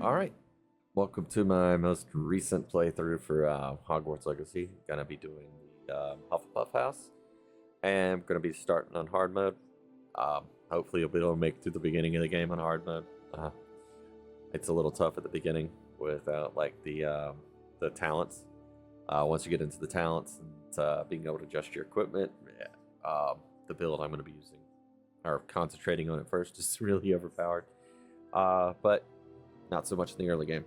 Alright, welcome to my most recent playthrough for Hogwarts Legacy. Gonna be doing the Hufflepuff house, and I'm gonna be starting on hard mode. Hopefully you'll be able to make it to the beginning of the game on hard mode. It's a little tough at the beginning without like the talents. Once you get into the talents and being able to adjust your equipment, the build I'm gonna be using or concentrating on it first is really overpowered. But not so much in the early game.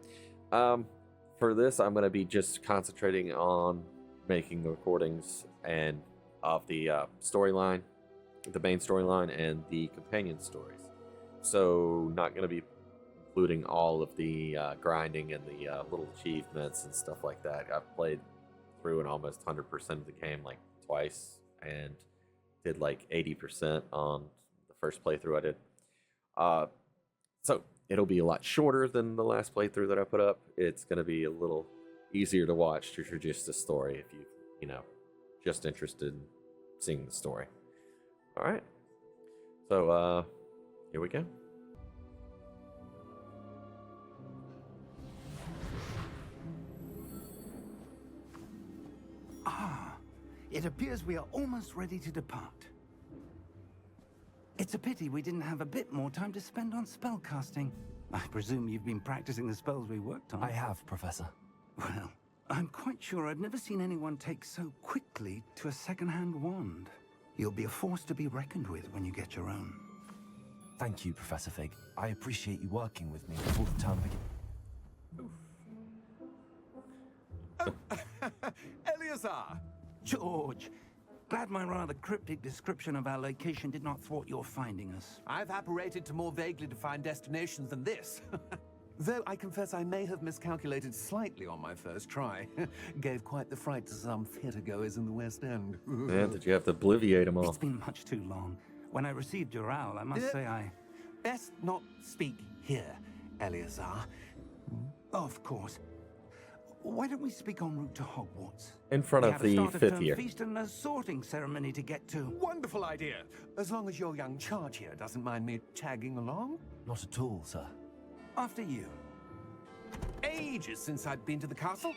For this, I'm going to be just concentrating on making the recordings and of the storyline, the main storyline, and the companion stories. So not going to be including all of the grinding and the little achievements and stuff like that. I've played through an almost 100% of the game like twice and did like 80% on the first playthrough I did. So it'll be a lot shorter than the last playthrough that I put up. It's going to be a little easier to watch to introduce the story if you know, just interested in seeing the story. All right. So, here we go. It appears we are almost ready to depart. It's a pity we didn't have a bit more time to spend on spellcasting. I presume you've been practicing the spells we worked on. I have, Professor. Well, I'm quite sure I've never seen anyone take so quickly to a second-hand wand. You'll be a force to be reckoned with when you get your own. Thank you, Professor Fig. I appreciate you working with me before the term begins. Eleazar! George! Glad my rather cryptic description of our location did not thwart your finding us. I've apparated to more vaguely defined destinations than this. Though I confess I may have miscalculated slightly on my first try. Gave quite the fright to some theatergoers in the West End. Yeah, did you have to obliviate them all? It's been much too long. When I received your owl, I must say I... Best not speak here, Eleazar. Of course. Why don't we speak en route to Hogwarts? In front of the fifth year. Feast and a sorting ceremony to get to. Wonderful idea. As long as your young charge here doesn't mind me tagging along. Not at all, sir. After you. Ages since I'd been to the castle.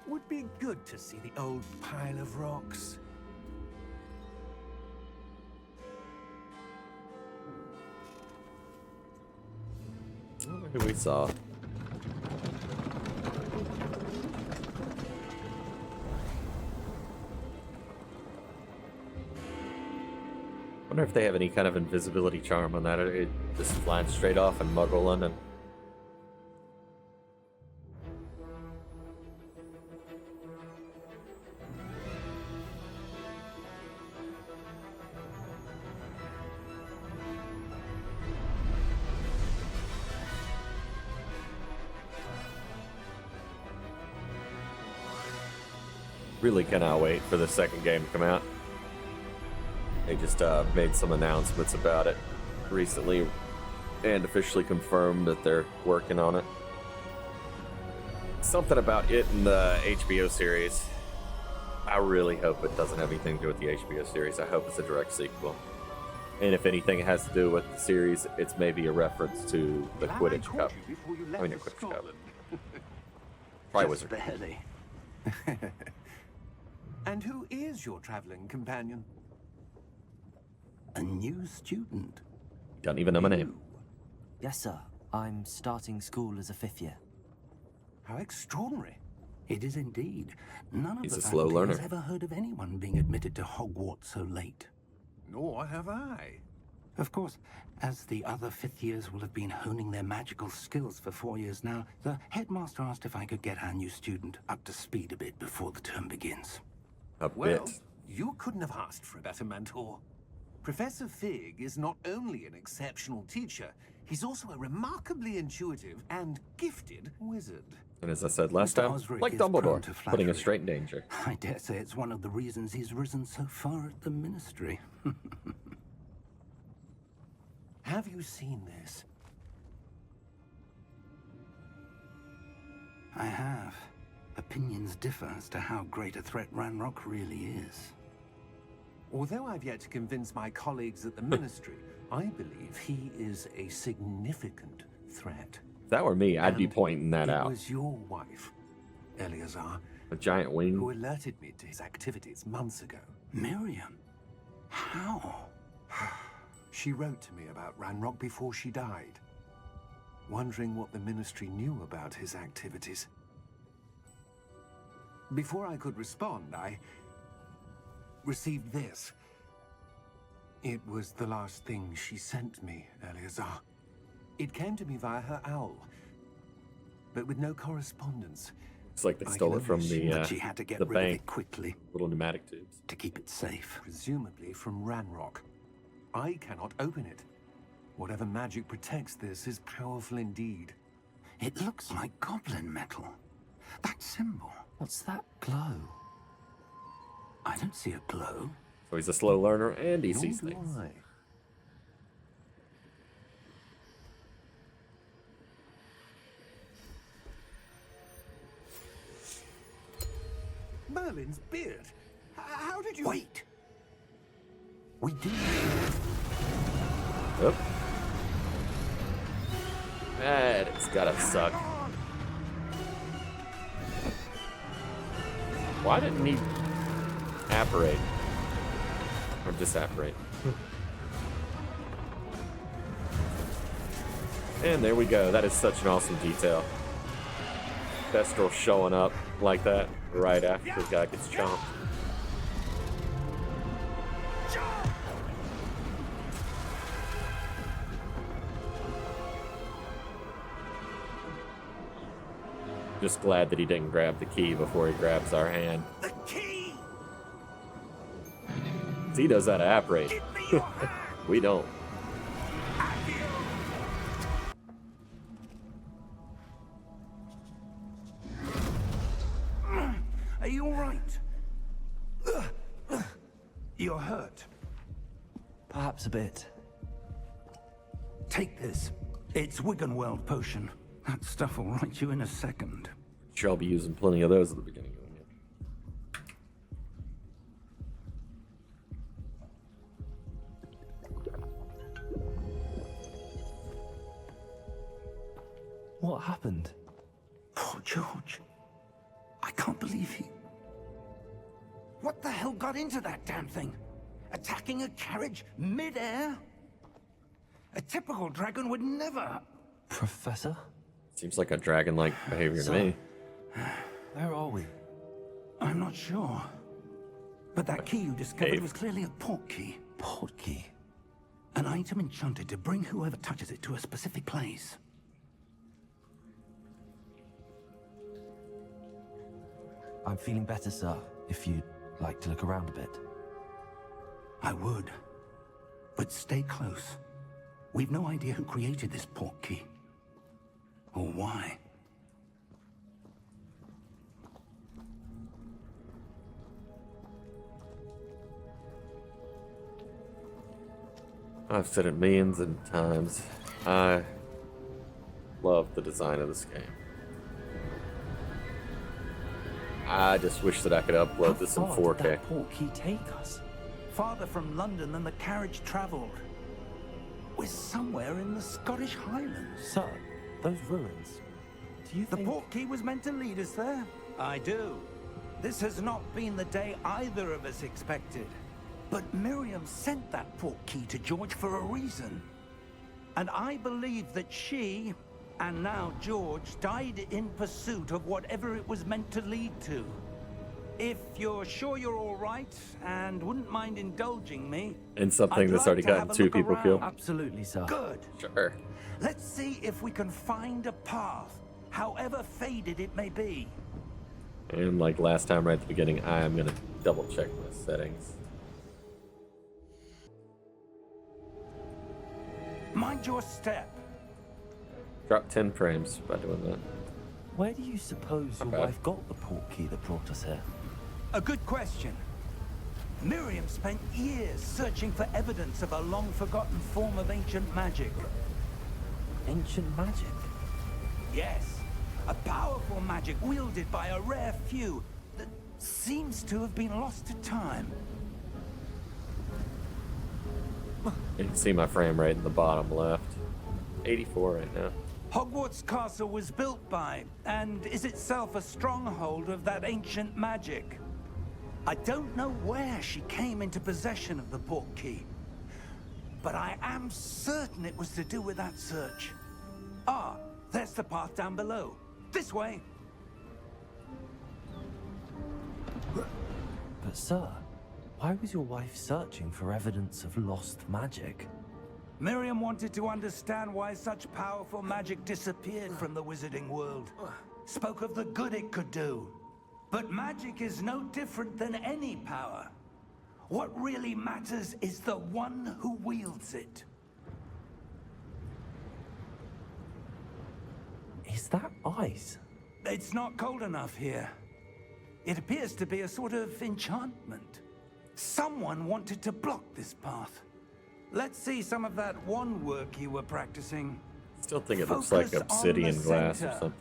Would be good to see the old pile of rocks. I wonder who we saw. Wonder if they have any kind of invisibility charm on that. It just flies straight off in Muggle London. Really cannot wait for the second game to come out. They just made some announcements about it recently and officially confirmed that they're working on it. Something about it in the HBO series. I really hope it doesn't have anything to do with the HBO series. I hope it's a direct sequel. And if anything has to do with the series, it's maybe a reference to the Quidditch Cup. I mean, the Quidditch Cup. Triwizard. Barely. And who is your traveling companion? A new student. Don't even know my name. Yes, sir. I'm starting school as a fifth year. How extraordinary. It is indeed. None of He's the a slow faculty has learner. ever heard of anyone being admitted to Hogwarts so late. Nor have I. Of course, as the other fifth years will have been honing their magical skills for 4 years now, the headmaster asked if I could get our new student up to speed a bit before the term begins. A Well, bit. you couldn't have asked for a better mentor. Professor Fig is not only an exceptional teacher, he's also a remarkably intuitive and gifted wizard. And as I said last Mr. time, Osric like is prone Dumbledore, to putting us flattery. straight in danger. I dare say it's one of the reasons he's risen so far at the ministry. Have you seen this? I have. Opinions differ as to how great a threat Ranrock really is. Although I've yet to convince my colleagues at the Ministry, I believe he is a significant threat. that were me, I'd be And pointing that it out. was your wife, Eleazar, A giant who wing. alerted me to his activities months ago. Miriam? How? She wrote to me about Ranrock before she died, wondering what the Ministry knew about his activities. Before I could respond, I received this. It was the last thing she sent me, Eleazar. It came to me via her owl, but with no correspondence. It's like they I stole can it from only the But she had to get the rid of bank. it quickly Little pneumatic tubes. to keep it safe. Presumably from Ranrock. I cannot open it. Whatever magic protects this is powerful indeed. It looks like goblin metal. That symbol. What's that glow? I don't see a glow. So he's a slow learner and he Nor sees do things. I. Merlin's beard. How did you... Wait! We do. Yep. Man, it's gotta suck. Why didn't he apparate? Or disapparate? And there we go. That is such an awesome detail. Kestrel showing up like that right after the guy gets chomped. Just glad that he didn't grab the key before he grabs our hand. The key! He knows how to apparate. Give me your hand! We don't. Are you all right? You're hurt. Perhaps a bit. Take this. It's Wiggenweld potion. That stuff will right you in a second. Sure, I'll be using plenty of those at the beginning of the game. What happened? Poor George. I can't believe he... What the hell got into that damn thing? Attacking a carriage mid-air? A typical dragon would never... Professor? Seems like a dragon-like behavior to me. Where are we? I'm not sure. But that key you discovered Cave. was clearly a port key. Port key. An item enchanted to bring whoever touches it to a specific place. I'm feeling better, sir. If you'd like to look around a bit. I would. But stay close. We've no idea who created this port key. Or why. I've said it millions of times. I love the design of this game. I just wish that I could upload this in How far did 4K. that port key take us? Farther from London than the carriage travelled. We're somewhere in the Scottish Highlands. Sir, those ruins. Do you The think... port key was meant to lead us there? I do. This has not been the day either of us expected. But Miriam sent that port key to George for a reason. And I believe that she, and now George, died in pursuit of whatever it was meant to lead to. If you're sure you're all right, and wouldn't mind indulging me... And something I'd that's like already to gotten have a 2 look people around. killed. Absolutely, sir. Good. Sure. Let's see if we can find a path, however faded it may be. And like last time right at the beginning, I am going to double check my settings. Mind your step. Drop 10 frames by doing that. Where do you suppose your Okay. wife got the port key that brought us here? A good question. Miriam spent years searching for evidence of a long-forgotten form of ancient magic. Ancient magic? Yes, a powerful magic wielded by a rare few that seems to have been lost to time. You can see my frame rate in the bottom left. 84 right now. Hogwarts Castle was built by, and is itself a stronghold of that ancient magic. I don't know where she came into possession of the portkey, but I am certain it was to do with that search. Ah, there's the path down below. This way. But sir, why was your wife searching for evidence of lost magic? Miriam wanted to understand why such powerful magic disappeared from the wizarding world. Spoke of the good it could do. But magic is no different than any power. What really matters is the one who wields it. Is that ice? It's not cold enough here. It appears to be a sort of enchantment. Someone wanted to block this path. Let's see some of that wand work you were practicing. Still think it looks like Focus on obsidian the glass or center. something.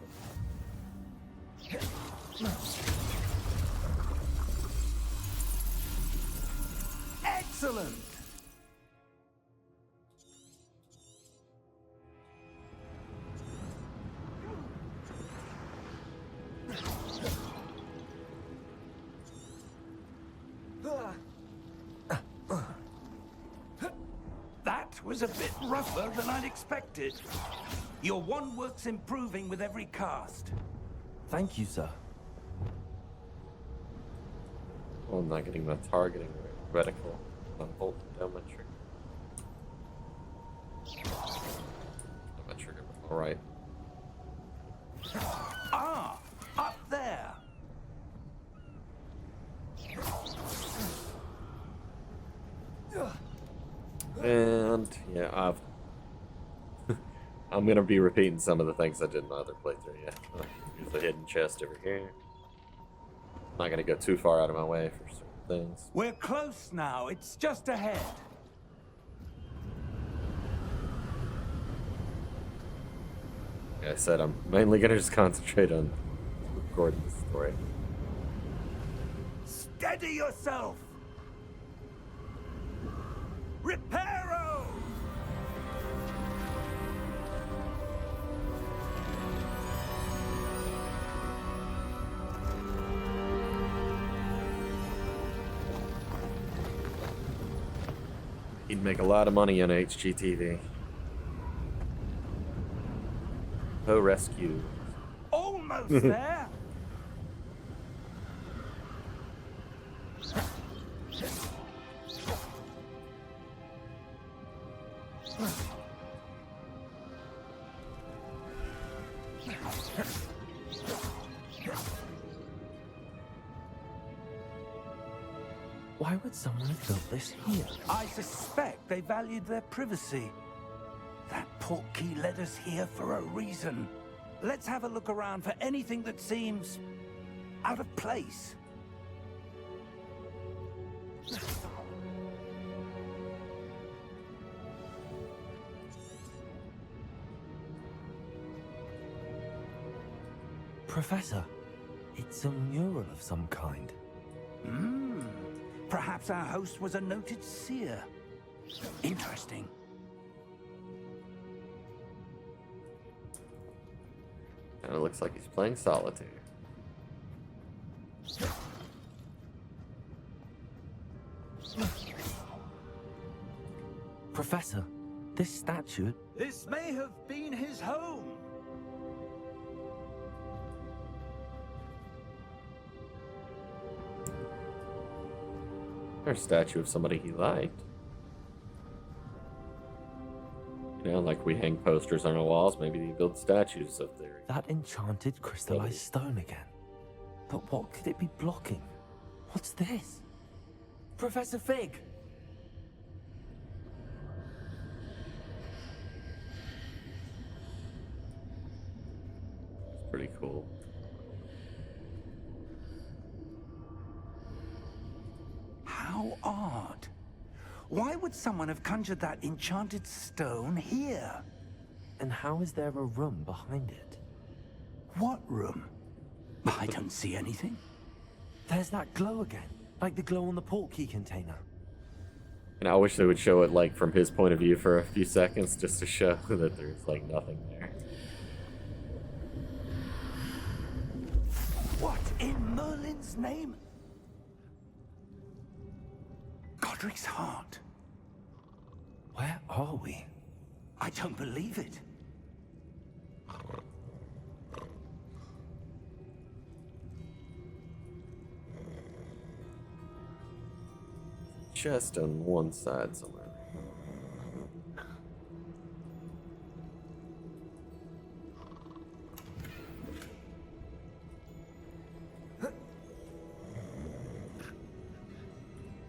Excellent! That was a bit rougher than I'd expected. Your wand work's improving with every cast. Thank you, sir. Well, I'm not getting my targeting reticle. I'm holding down my trigger. My trigger. All right. Ah, up there. And yeah, I'm gonna be repeating some of the things I did in my other playthrough. Yeah, there's a hidden chest over here. I'm not gonna go too far out of my way for certain things. We're close now. It's just ahead. Like I said, I'm mainly gonna just concentrate on recording the story. Steady yourself. Reparo! He'd make a lot of money on HGTV. Rescue. Almost there. Why would someone have built this here? I suspect they valued their privacy. That portkey led us here for a reason. Let's have a look around for anything that seems out of place. Professor, it's a mural of some kind. Perhaps our host was a noted seer. Interesting. Kind of looks like he's playing solitaire. Professor, this statue... This may have been his home. Or a statue of somebody he liked. You know, like we hang posters on our walls, maybe he builds statues of their... That enchanted crystallized stone again. But what could it be blocking? What's this? Professor Fig! It's pretty cool. How odd. Why would someone have conjured that enchanted stone here? And how is there a room behind it? What room? I don't see anything. There's that glow again, like the glow on the portkey container. And I wish they would show it like from his point of view for a few seconds just to show that there's like nothing there. name? Godric's heart. Where are we? I don't believe it. Chest on one side somewhere.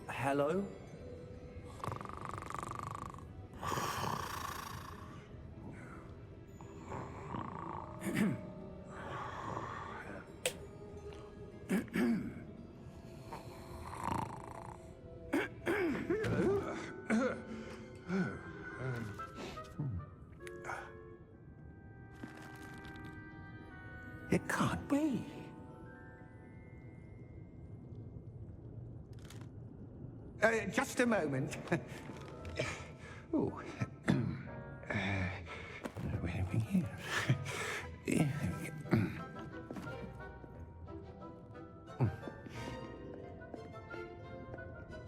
Hello? It can't be. Just a moment. Oh. Where are we here?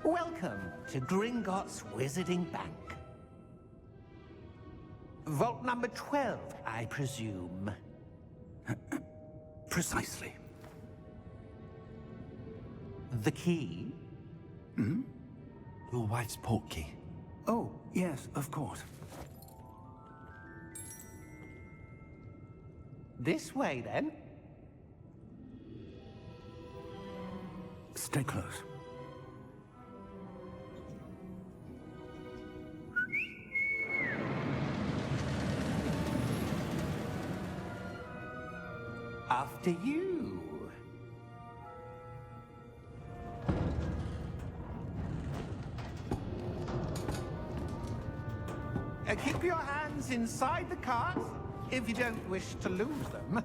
Welcome to Gringotts Wizarding Bank. Vault number 12, I presume. Precisely. The key? Your wife's portkey. Oh, yes, of course. This way, then. Stay close. After you. Keep your hands inside the cart if you don't wish to lose them.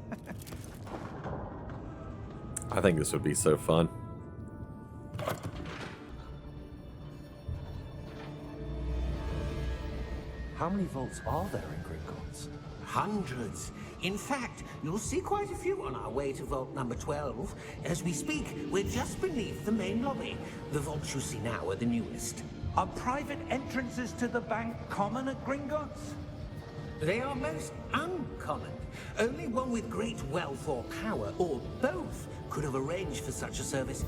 I think this would be so fun. How many vaults are there in Gringotts? Hundreds. In fact, you'll see quite a few on our way to vault number 12. As we speak, we're just beneath the main lobby. The vaults you see now are the newest. Are private entrances to the bank common at Gringotts? They are most uncommon. Only one with great wealth or power, or both, could have arranged for such a service.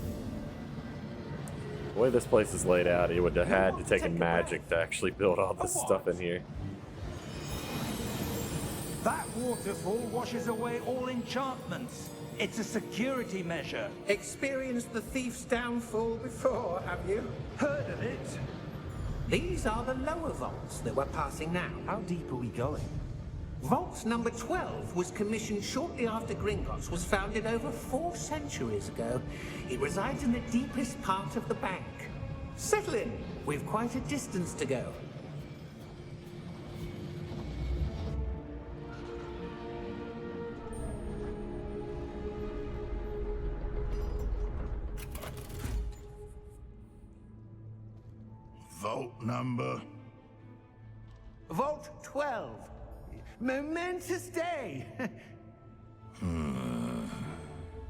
The way this place is laid out, it would have had to want to take a take a magic to actually build all this A what? stuff in here. That waterfall washes away all enchantments. It's a security measure. Experienced the thief's downfall before, have you? Heard of it? These are the lower vaults that we're passing now. How deep are we going? Vault number 12 was commissioned shortly after Gringotts was founded over 4 centuries ago. It resides in the deepest part of the bank. Settle in. We've quite a distance to go. Vault number. Vault 12. Momentous day.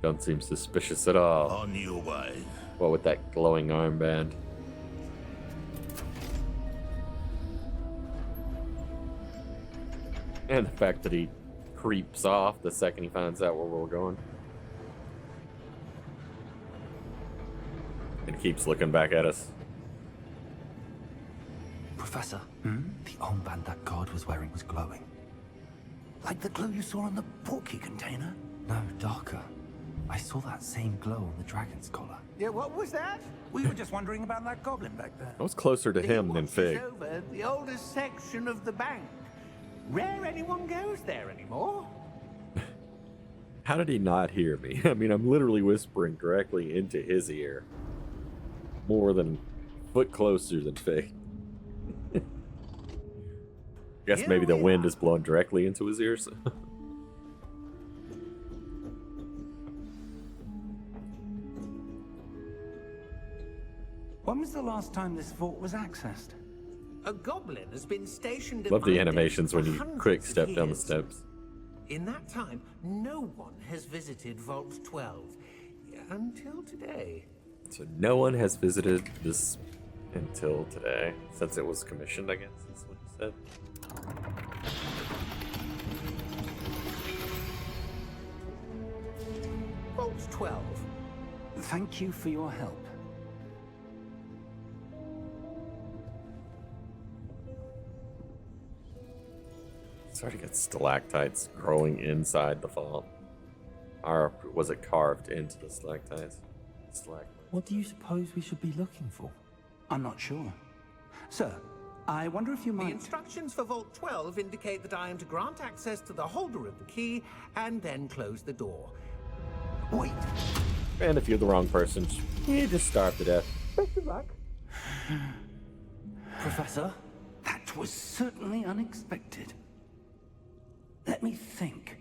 Don't seem suspicious at all. On your way. What with that glowing armband? And the fact that he creeps off the second he finds out where we're going. And keeps looking back at us. Professor, the armband that guard was wearing was glowing. Like the glow you saw on the portkey container? No, darker. I saw that same glow on the dragon's collar. Yeah, what was that? We were just wondering about that goblin back there. I was closer to him than Watches Fig. over the oldest section of the bank. Rare anyone goes there anymore. How did he not hear me? I mean, I'm literally whispering directly into his ear. More than a foot closer than Fig. Guess maybe the wind is blowing directly into his ears. When was the last time this vault was accessed? A goblin has been stationed at Love the my animations desk when for you hundreds quick of step down the years. steps. In that time, no one has visited Vault 12. until today. So no one has visited this until today, since it was commissioned, I guess, is what he said. Vault 12. Thank you for your help. It's already got stalactites growing inside the vault. Or was it carved into the stalactites? What do you suppose we should be looking for? I'm not sure. Sir, I wonder if you The might... instructions for Vault 12 indicate that I am to grant access to the holder of the key and then close the door. Wait! And if you're the wrong person, you just starve to death. Professor? That was certainly unexpected. Let me think.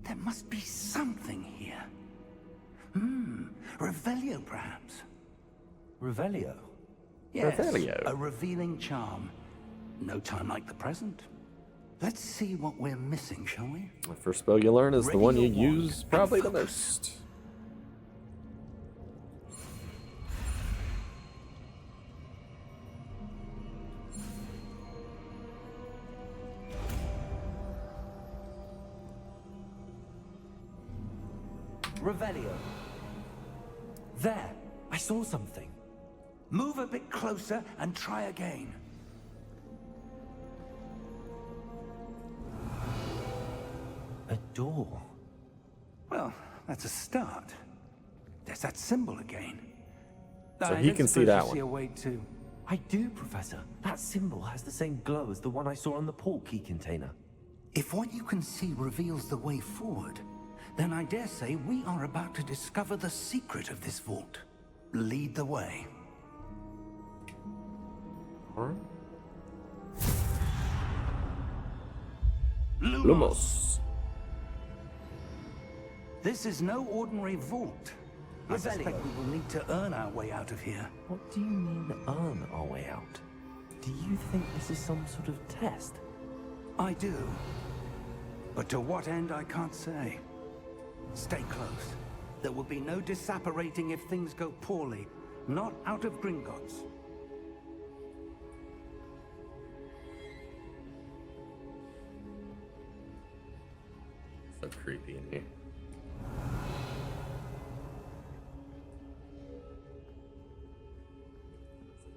There must be something here. Revelio, perhaps. Revelio? Yes, Revelio. a revealing charm. No time like the present. Let's see what we're missing, shall we? The first spell you learn is the Ready one you your wand use and probably the focus. most. Revelio. There! I saw something. Move a bit closer and try again. A door. Well, that's a start. There's that symbol again. So I he don't can see suppose that you one. See a way to... I do, Professor. That symbol has the same glow as the one I saw on the port key container. If what you can see reveals the way forward, then I dare say we are about to discover the secret of this vault. Lead the way. Huh? Lumos. Lumos. This is no ordinary vault. I suspect we will need to earn our way out of here. What do you mean, earn our way out? Do you think this is some sort of test? I do. But to what end, I can't say. Stay close. There will be no disapparating if things go poorly. Not out of Gringotts. So creepy in here.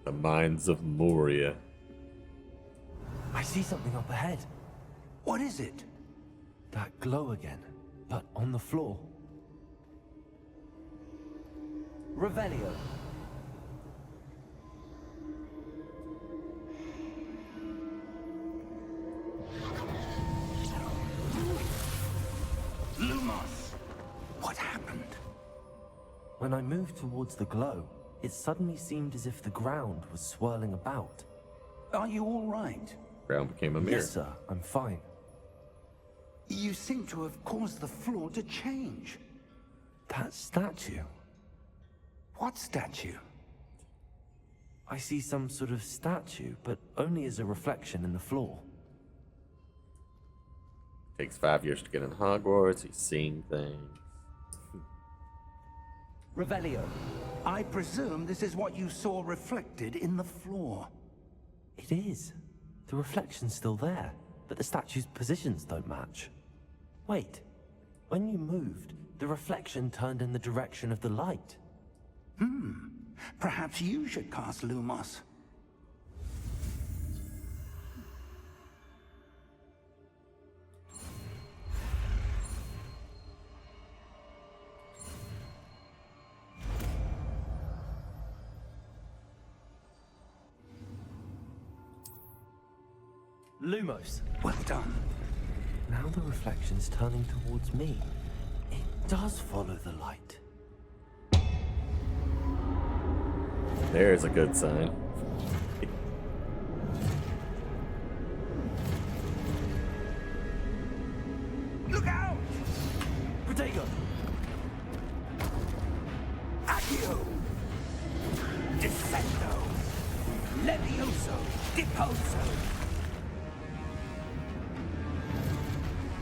The Mines of Moria. I see something up ahead. What is it? That glow again, but on the floor. Revelio. Lumos! What happened? When I moved towards the glow, it suddenly seemed as if the ground was swirling about. Are you all right? Ground became a mirror. Yes, sir, I'm fine. You seem to have caused the floor to change. That statue. What statue? I see some sort of statue, but only as a reflection in the floor. Takes 5 years to get in Hogwarts. He's seeing things. Revelio. I presume this is what you saw reflected in the floor. It is. The reflection's still there, but the statue's positions don't match. Wait. When you moved, the reflection turned in the direction of the light. Perhaps you should cast Lumos. Lumos. Well done. Now the reflection's turning towards me. It does follow the light. There's a good sign. Look out! Protego! Accio! Descendo! Levioso! Deposo!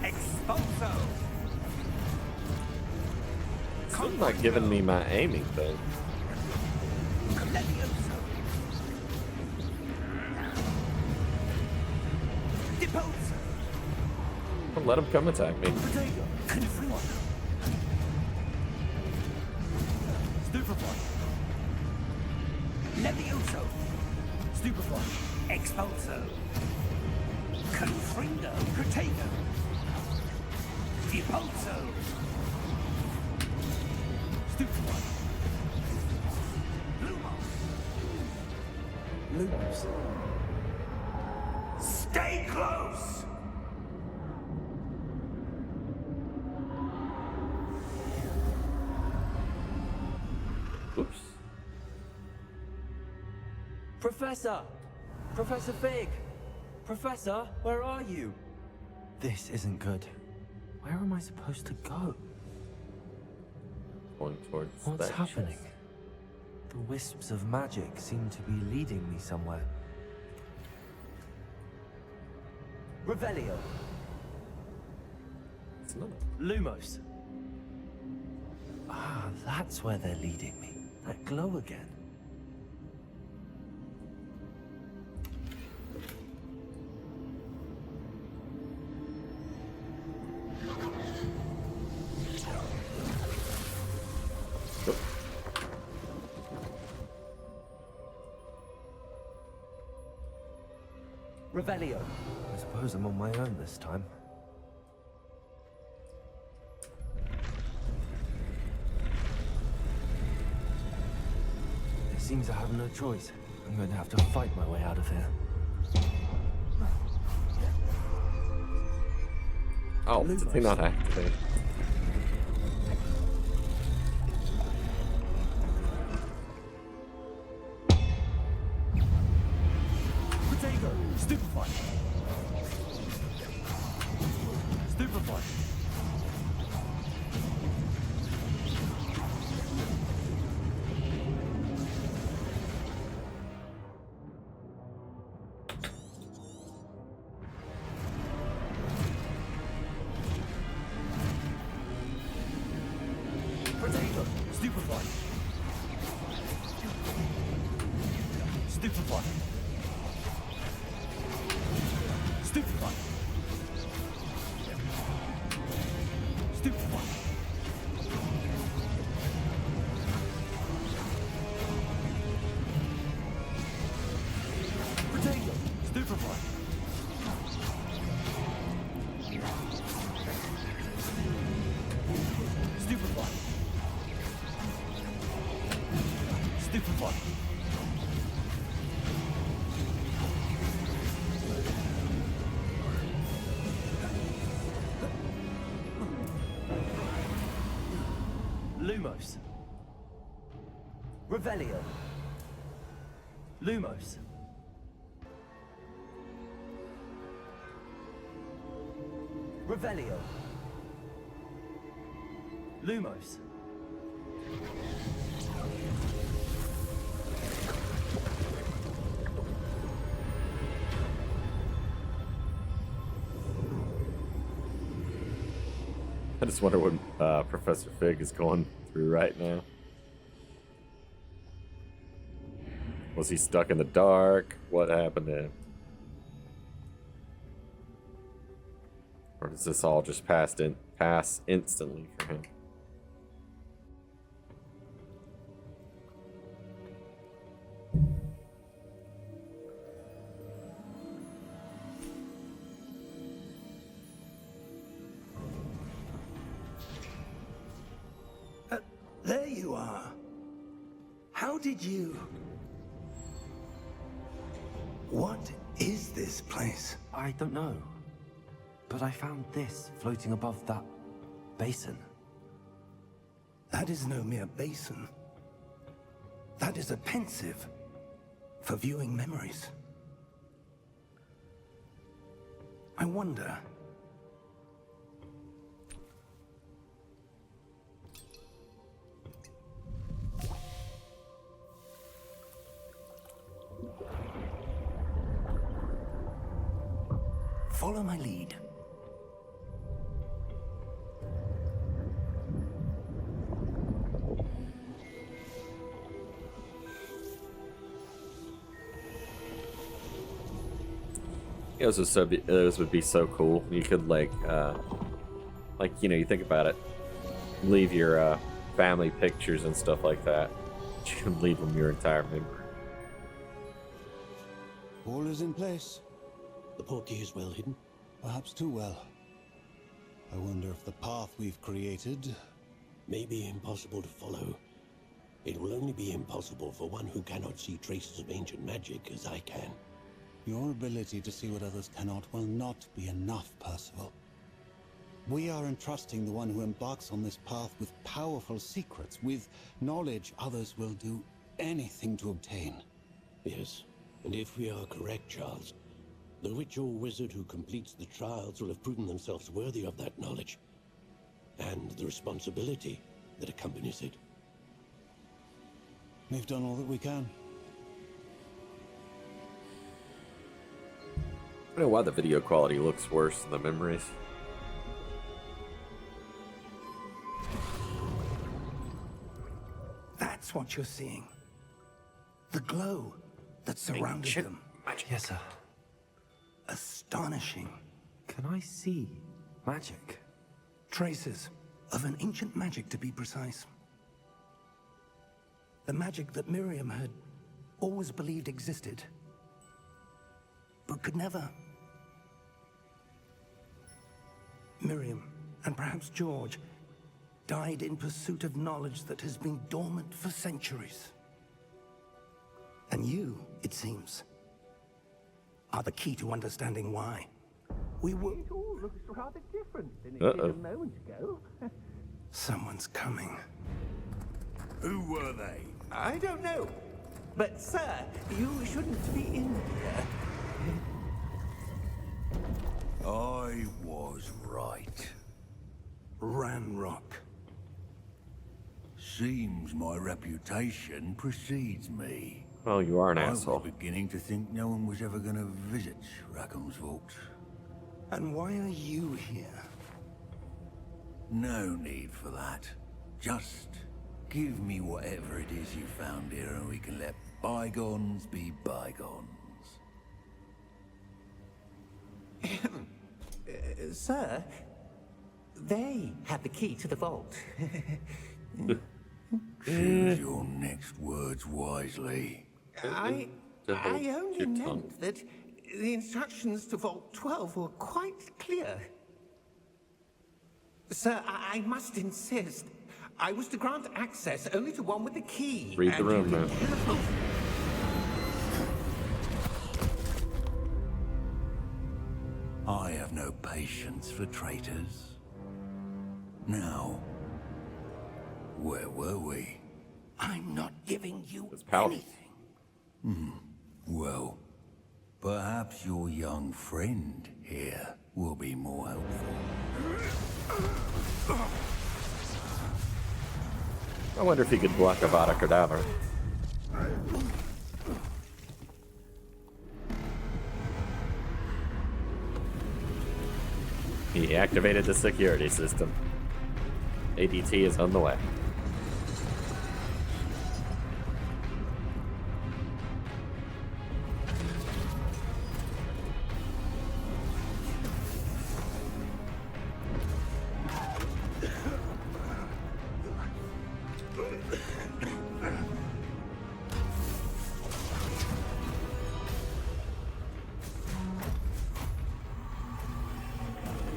Expulso! Seems not giving me my aiming thing. Levioso. Depulso. Don't let him come attack me. Protego. Confringo. Stupefy. Levioso. Stupefy. Expulso. Confringo. Protego. Depulso. Stupefy. Lumos. Lumos. Stay close! Oops. Professor! Professor Fig! Professor, where are you? This isn't good. Where am I supposed to go? Going towards What's that happening? chest. The wisps of magic seem to be leading me somewhere. Revelio. It's not. Lumos. Ah, that's where they're leading me. That glow again. Revelio. I suppose I'm on my own this time. It seems I have no choice. I'm going to have to fight my way out of here. Oh, did they not activate? Protego. Stupefy. Stupefy. Protego. Stupefy. Stupefy. Stupefy. Stupefy. Protego. Stupefy. Stupefy. Stupefy. Lumos. Revelio. Lumos. Revelio. Lumos. I just wonder what Professor Fig is going through right now. Was he stuck in the dark? What happened to him? Or does this all just pass instantly for him? There you are. How did you... What is this place? I don't know. But I found this floating above that basin. That is no mere basin. That is a pensive for viewing memories. I wonder... Follow my lead. Those would be so cool. You could like you know, you think about it, leave your family pictures and stuff like that. You can leave them your entire memory. All is in place. The portkey is well hidden. Perhaps too well. I wonder if the path we've created... May be impossible to follow. It will only be impossible for one who cannot see traces of ancient magic as I can. Your ability to see what others cannot will not be enough, Percival. We are entrusting the one who embarks on this path with powerful secrets, with knowledge others will do anything to obtain. Yes, and if we are correct, Charles, the witch or wizard who completes the trials will have proven themselves worthy of that knowledge, and the responsibility that accompanies it. We've done all that we can. I don't know why the video quality looks worse than the memories. That's what you're seeing. The glow that surrounded them. Yes, sir. Astonishing. Can I see magic? Traces of an ancient magic, to be precise. The magic that Miriam had always believed existed, but could never. Miriam, and perhaps George, died in pursuit of knowledge that has been dormant for centuries. And you, it seems, are the key to understanding why. We were... It all looks rather different than it did a moment ago. Someone's coming. Who were they? I don't know. But, sir, you shouldn't be in here. I was right. Ranrock. Seems my reputation precedes me. Well, you are an I asshole. was beginning to think no one was ever going to visit Rackham's Vault. And why are you here? No need for that. Just give me whatever it is you found here and we can let bygones be bygones. Sir, they have the key to the vault. Choose your next words wisely. I only your tongue. meant that the instructions to Vault 12 were quite clear. Sir, I must insist. I was to grant access only to one with the key. Read the and room, you man. can- I have no patience for traitors. Now, where were we? I'm not giving you It's pouty. anything. Well, perhaps your young friend here will be more helpful. I wonder if he could block Avada Kedavra. He activated the security system. ADT is on the way.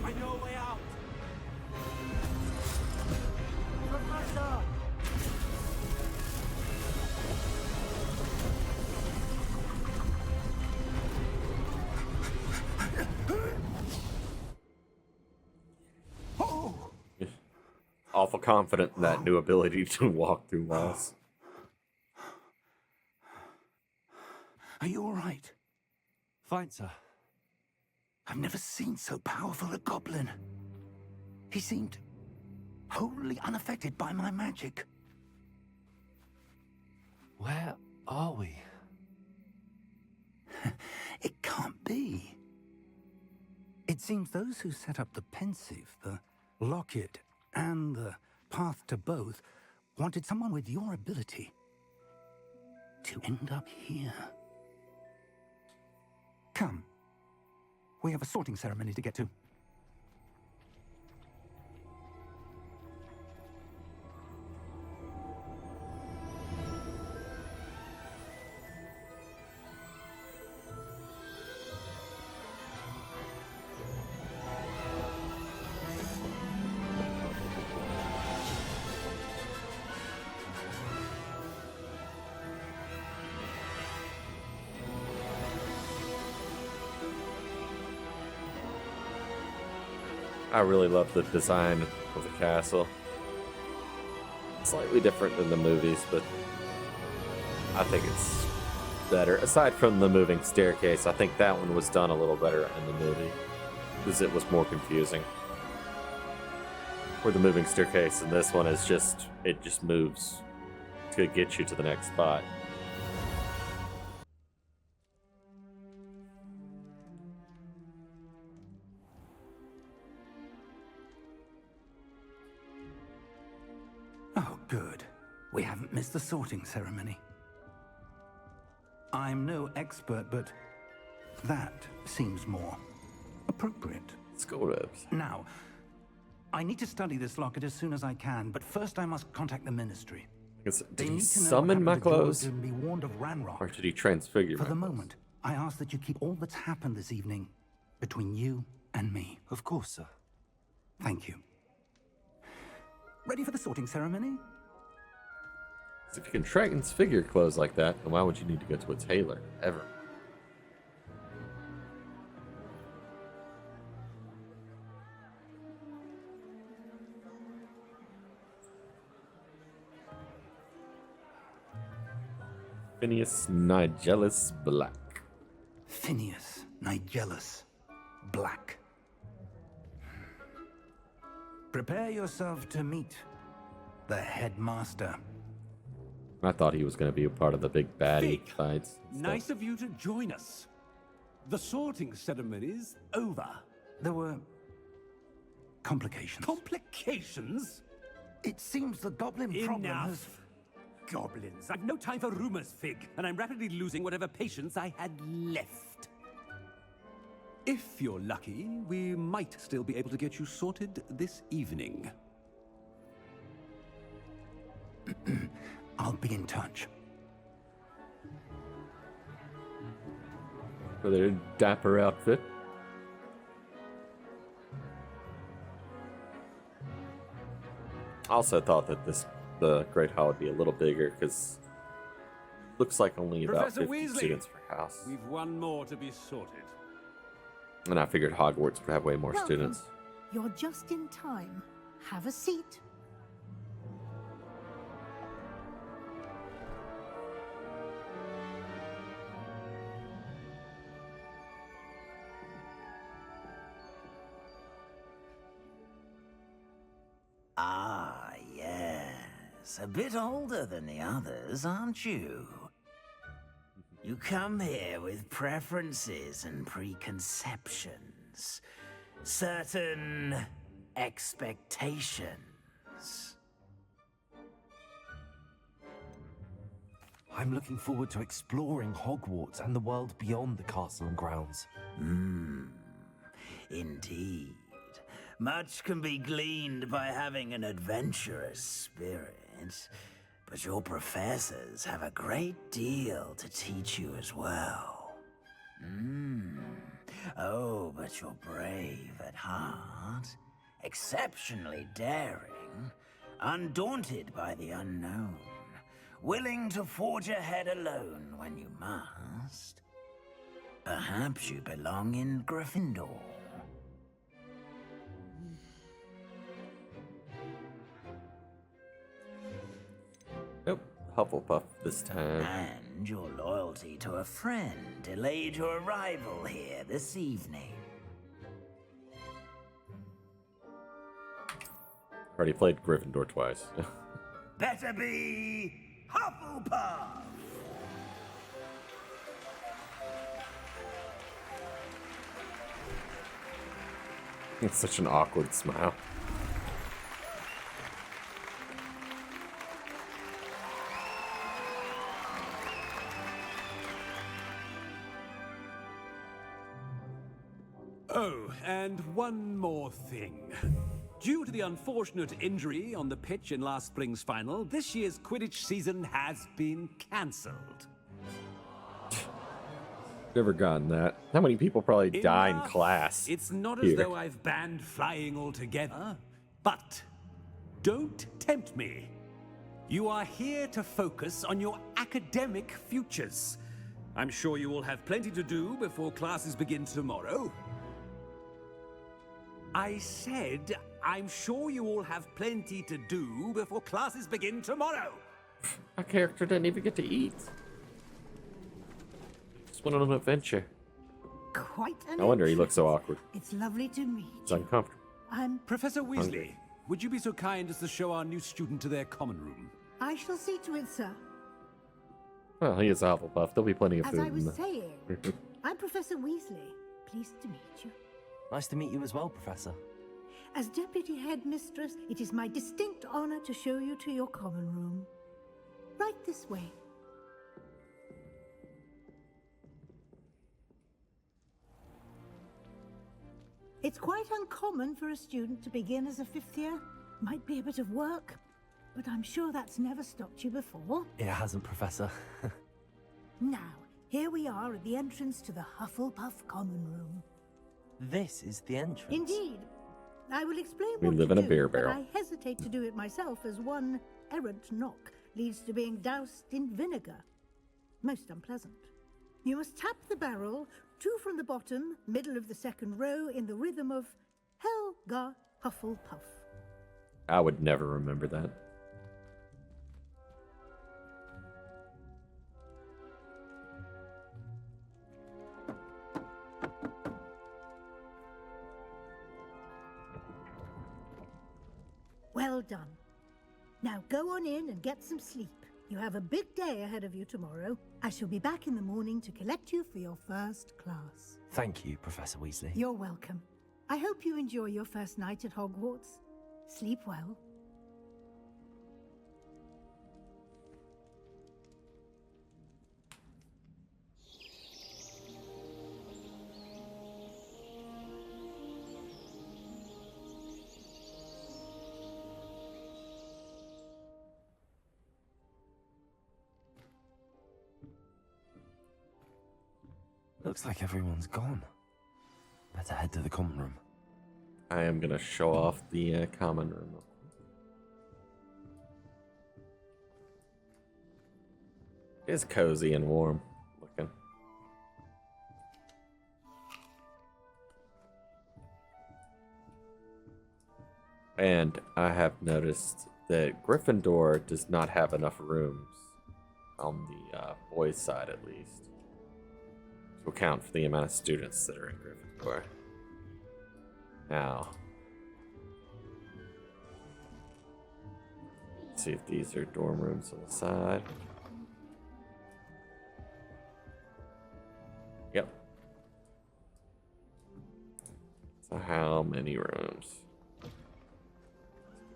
I know a way out. Awful confident in that new ability to walk through walls. Are you all right? Fine, sir. I've never seen so powerful a goblin. He seemed wholly unaffected by my magic. Where are we? It can't be. It seems those who set up the pensive, the locket, and the path to both wanted someone with your ability to end up here. Come, We have a sorting ceremony to get to. I really love the design of the castle. Slightly different than the movies, but I think it's better. Aside from the moving staircase, I think that one was done a little better in the movie because it was more confusing. Where the moving staircase in this one is just, it just moves to get you to the next spot. Oh, good. We haven't missed the sorting ceremony. I'm no expert, but that seems more appropriate. Skull ribs. Now, I need to study this locket as soon as I can, but first I must contact the Ministry. Did They he need to know what summon my happened to George clothes? and be warned of Ranrock. Or did he transfigure For my the clothes? moment, I ask that you keep all that's happened this evening between you and me. Of course, sir. Thank you. Ready for the sorting ceremony? So if you can transfigure clothes like that, then why would you need to go to a tailor ever? Phineas Nigellus Black. Phineas Nigellus Black. Prepare yourself to meet the headmaster. I thought he was going to be a part of the big baddie Fig, fights. and nice stuff. of you to join us. The sorting ceremony's over. There were complications. Complications? It seems the goblin problem has... Enough. Goblins. I've no time for rumors, Fig, and I'm rapidly losing whatever patience I had left. If you're lucky, we might still be able to get you sorted this evening. I'll be in touch. For their dapper outfit. I also thought that the Great Hall would be a little bigger because looks like only about Professor 50 Weasley, students per house. We've one more to be sorted. And I figured Hogwarts would have way more Welcome. students. You're just in time. Have a seat. Ah, yes. A bit older than the others, aren't you? You come here with preferences and preconceptions. Certain expectations. I'm looking forward to exploring Hogwarts and the world beyond the castle and grounds. Indeed. Much can be gleaned by having an adventurous spirit, but your professors have a great deal to teach you as well. Oh, but you're brave at heart, exceptionally daring, undaunted by the unknown, willing to forge ahead alone when you must. Perhaps you belong in Gryffindor. Nope, Hufflepuff this time. And your loyalty to a friend delayed your arrival here this evening. Already played Gryffindor twice. Better be Hufflepuff! It's such an awkward smile. Oh, and one more thing. Due to the unfortunate injury on the pitch in last spring's final, this year's Quidditch season has been cancelled. Never gotten that. How many people probably die in Enough. class? It's not here? as though I've banned flying altogether, but don't tempt me. You are here to focus on your academic futures. I'm sure you will have plenty to do before classes begin tomorrow. I said, I'm sure you all have plenty to do before classes begin tomorrow. Our character didn't even get to eat. Just went on an adventure. Quite an No wonder he looks so entrance. awkward. It's lovely to meet It's you. uncomfortable. I'm... Professor Weasley, Hungry. would you be so kind as to show our new student to their common room? I shall see to it, sir. Well, he is a Hufflepuff. There'll be plenty of As food. I in was the- saying, I'm Professor Weasley. Pleased to meet you. Nice to meet you as well, Professor. As Deputy Headmistress, it is my distinct honor to show you to your common room. Right this way. It's quite uncommon for a student to begin as a fifth year. Might be a bit of work, but I'm sure that's never stopped you before. It hasn't, Professor. Now, here we are at the entrance to the Hufflepuff common room. This is the entrance. Indeed. I will explain We what live to in a do, beer but barrel. I hesitate to do it myself, as one errant knock leads to being doused in vinegar. Most unpleasant. You must tap the barrel, 2 from the bottom, middle of the second row, in the rhythm of Helga Hufflepuff. I would never remember that. Well done. Now go on in and get some sleep. You have a big day ahead of you tomorrow. I shall be back in the morning to collect you for your first class. Thank you, Professor Weasley. You're welcome. I hope you enjoy your first night at Hogwarts. Sleep well. Looks like everyone's gone. Better head to the common room. I am gonna show off the common room. It's cozy and warm looking. And I have noticed that Gryffindor does not have enough rooms on the boys' side, at least, to account for the amount of students that are in Gryffindor. Now, let's see if these are dorm rooms on the side. Yep. So how many rooms?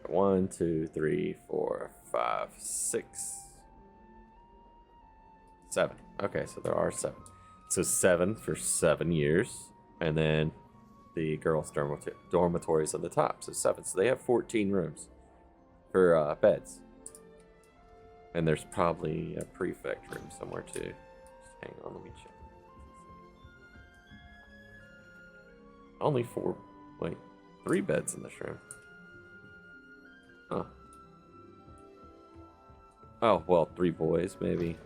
1, 2, 3, 4, 5, 6, 7. Okay, so there are 7. So 7 for 7 years, and then the girls' dormitories on the top. So 7. So they have 14 rooms for beds. And there's probably a prefect room somewhere too. Just hang on, let me check. Only 3 beds in this room. Huh. Oh, well, 3 boys, maybe.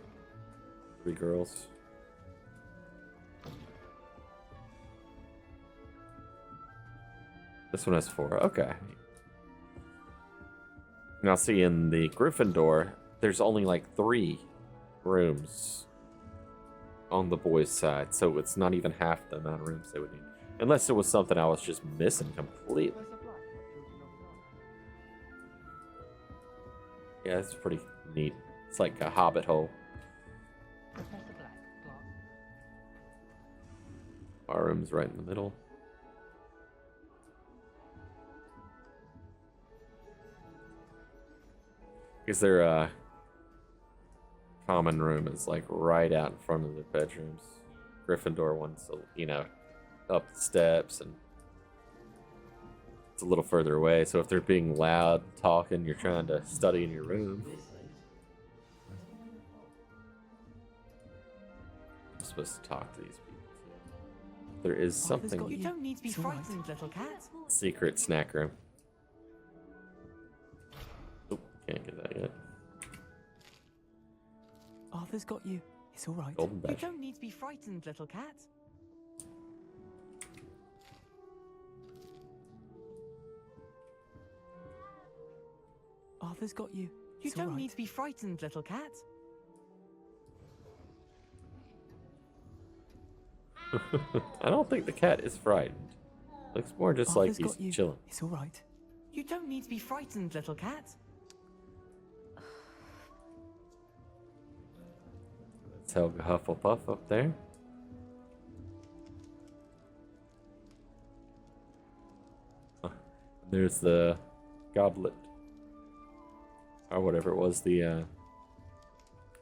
3 girls. This one has 4. Okay. Now, see, in the Gryffindor, there's only like 3 rooms on the boys' side, so it's not even half the amount of rooms they would need. Unless it was something I was just missing completely. Yeah, it's pretty neat. It's like a hobbit hole. Our room's right in the middle. Because their common room is like right out in front of the bedrooms. Gryffindor one's, up the steps, and it's a little further away. So if they're being loud, talking, you're trying to study in your room. I'm supposed to talk to these people. There is something. You don't need to be frightened, little cat. Secret snack room. Oh, can't get that yet. Arthur's got you. It's all right. Golden You badge. don't need to be frightened, little cat. Arthur's got you. You It's all don't right. need to be frightened, little cat. I don't think the cat is frightened. Looks more just like Arthur's he's got you. chilling. It's all right. You don't need to be frightened, little cat. That's Helga Hufflepuff up there. There's the goblet. Or whatever it was, the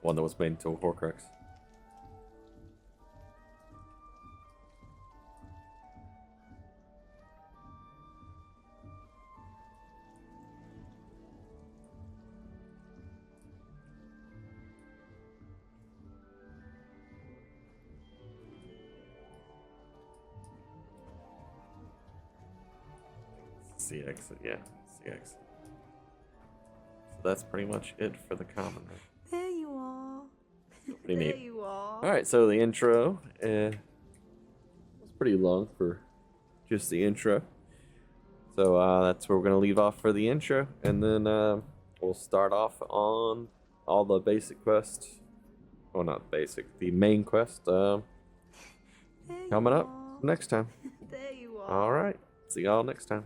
one that was made into a Horcrux. It's the exit, yeah, it's the exit. So that's pretty much it for the common room. There you are. Pretty There neat. you are. Alright, so the intro was pretty long for just the intro. So that's where we're going to leave off for the intro. And then we'll start off on all the basic quests. Well, not basic, the main quest coming up next time. There you are. Alright, see y'all next time.